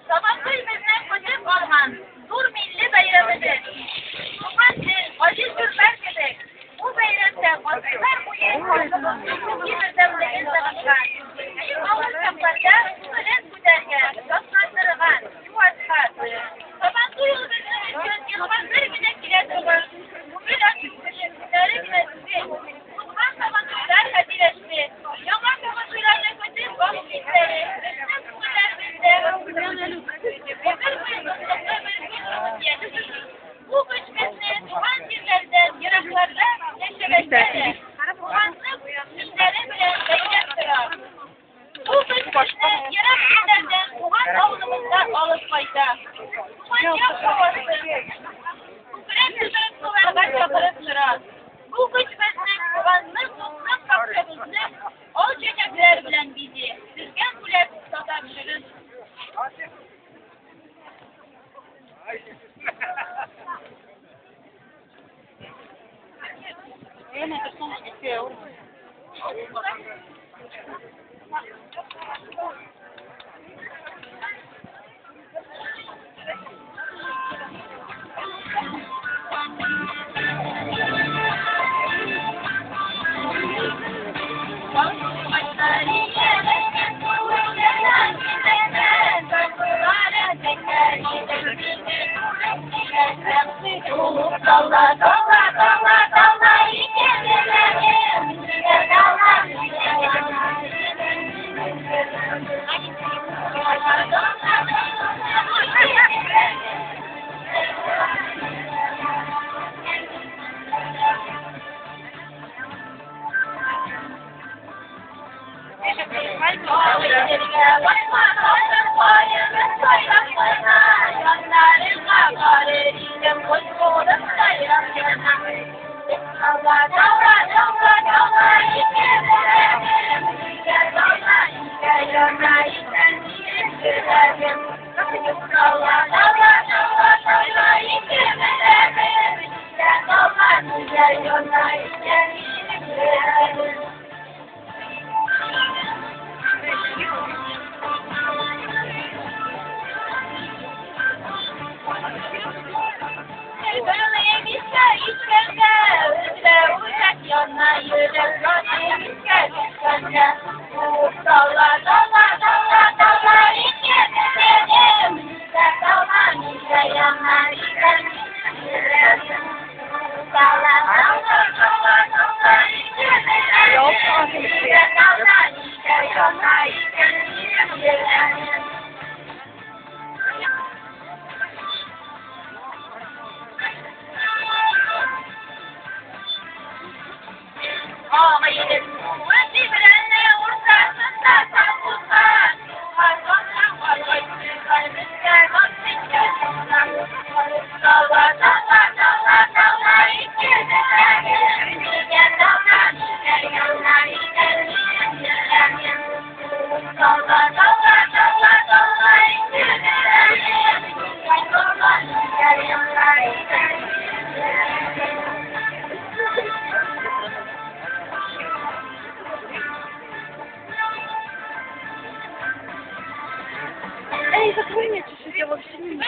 Sabahlı bizden koca orman, dur milli bayramıdır. Kumaşçı, acı sürmek dedik. Bu bayramda basılar bu yerin gibi devletin tanışkan. Ağır kaplarda süren güdergen, kaplandırılan, yuvarlar. Sabahlı yolu bizim için yılmazları bile kiretsiz. Bugün açıkçası günleri kiretsiz. Kutman sabahlılar hadileşti. Yaman sabahlılarla koca bak bizleri. Bu göçmenler Tuhan yerlerden, yıraklarda yaşamaktadır. Tuhanlık bizleri bile beklettirir. Bu göçmenler yırak yerlerden Tuhan avlumuzda alışmayacak. Tuhan yapmaması. Sürekli sulardan çakırıktır. Bu göçmenler Tuhanlık toprak kapçamızda o çiçekler bilen bizi düzgen bile tutarşırız. Dalla dalla dalla dalla ikelerim güzel dalla Эй, закрой чуть-чуть, я вообще не знаю.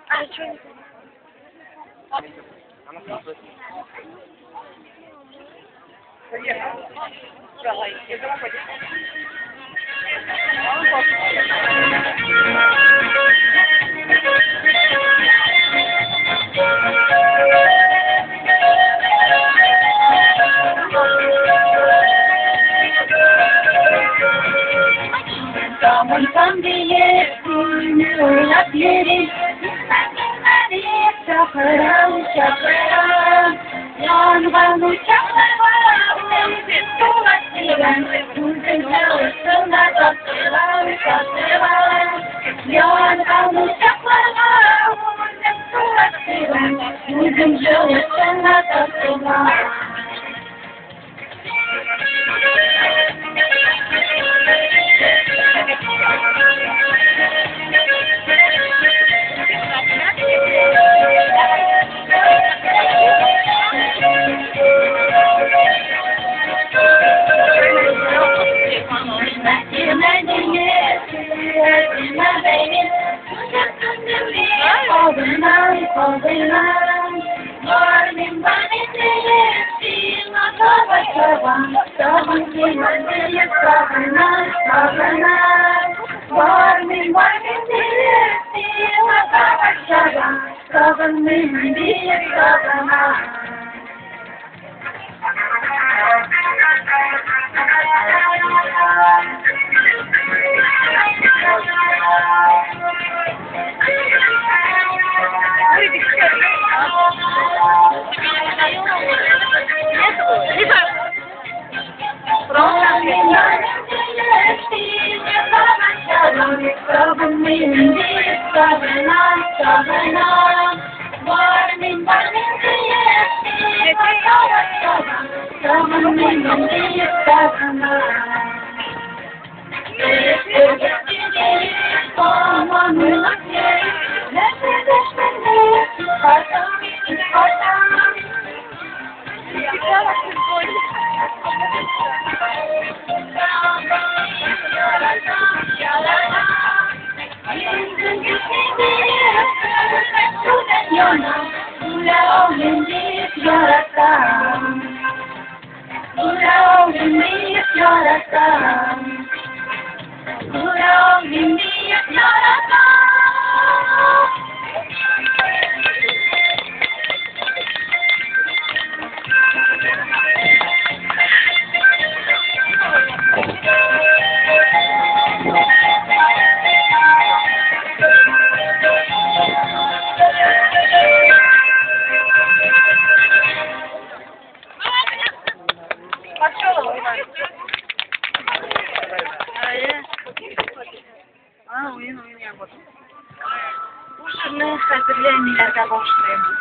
А, что не Damından diye uyuyak yerim İstekleri çakıram çakıram Yangan uçaklar var Kuvvetliren Uzunca ısınlar tatlılar tatlılar Yangan uçaklar var Kuvvetliren Uzunca ısınlar tatlılar Sabanan, morning banitayet, sinakabasaban, sabang sinatayet, sabanan, sabanan. Morning banitayet, sinakabasaban, sabang sinatayet, sabanan. Şunu hazırlayın ileride başlayayım.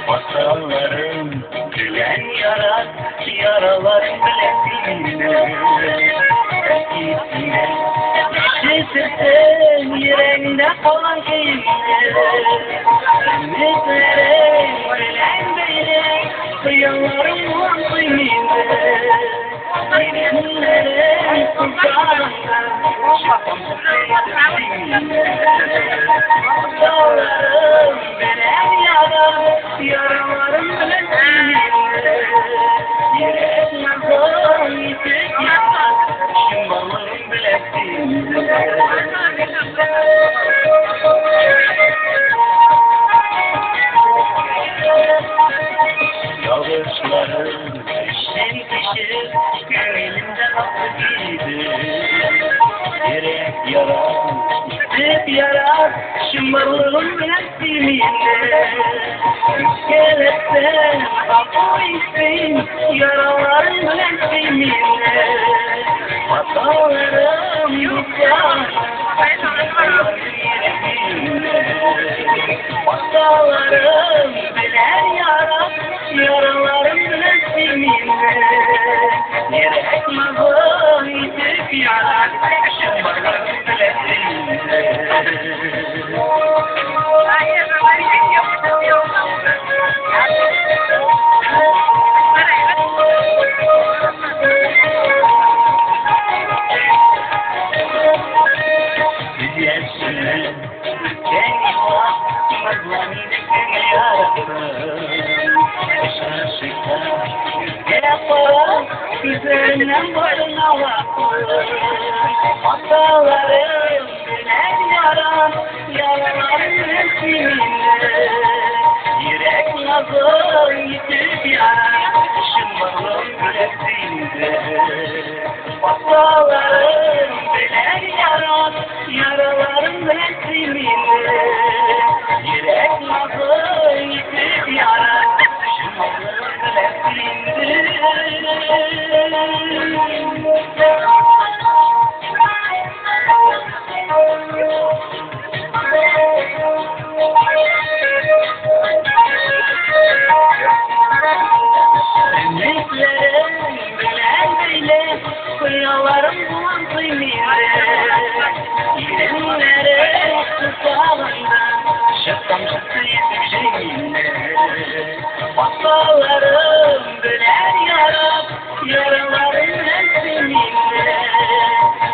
Masallarım gülen yara, yaralarım bilesine, eskisine. Geçirsen yüreğinde kalan keyifler, ümitlere gülen böyle, kıyılarım var kıyımda. Yeminlere sultanım, şapam masallarım gülen yara, yaralarım bilesine. Yürek nazar yitik yapar, şımballarım bilesine. Yağışlarım düşen kişi gönlümde aklı giydi. Yürek yarar, istip yarar, şımarlarım resiminde. İskelette kapı isim, yaralarım resiminde. Masallarım yoksa, masallarım bilen yara, yaralarım resiminde. Yürek nazar yitip yarar, şımbarlarım resiminde. Üzerinden boyuna bakır, masallarım gülen yara, yaralarım resiminde. Yürek nazar yitip yarar, şımbalım resiminde. Masallarım gülen yara, yaralarım resiminde. Yürek nazar yitip yarar, şımbalım resiminde. Ümitlerim bilen bile, kıyalarım bulan kıymeyle. Yeminlere tutağında, şıkkam şıkkı yetip şeyinle. Masallarım bilen yara, yaralarım resiminde.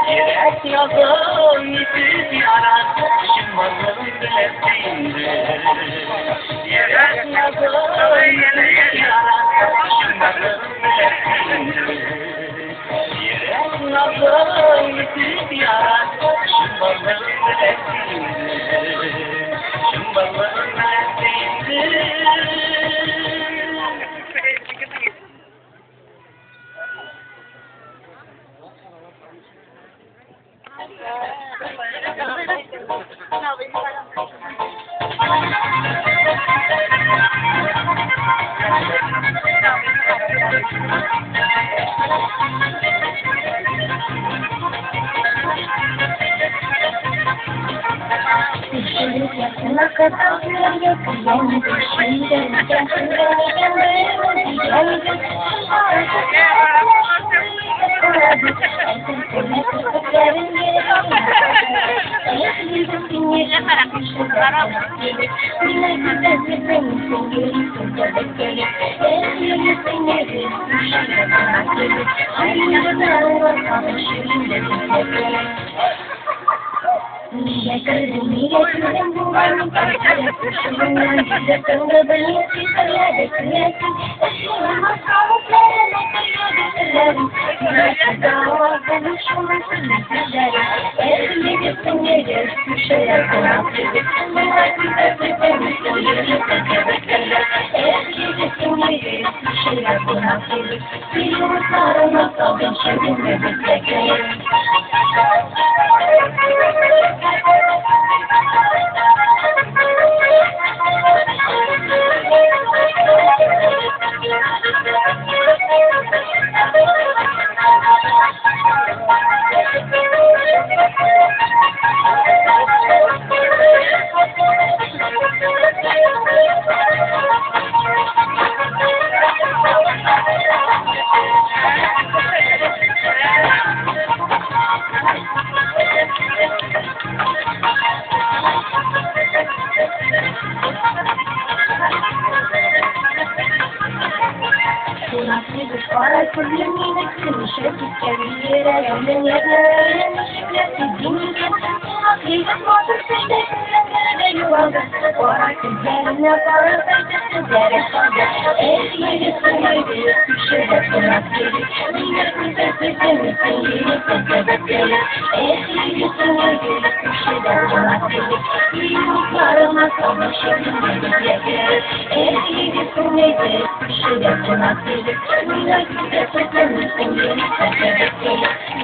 Yürek yazar yitip yarar, şımbalım bilesinde. Yürek yazar yitip yarar, şımbalım bilesinde. Yürek nazar yitip yarar, şımbalım bilesinde. Şımbalım bilesinde. Yakına kadar yakın düşünden Thank you.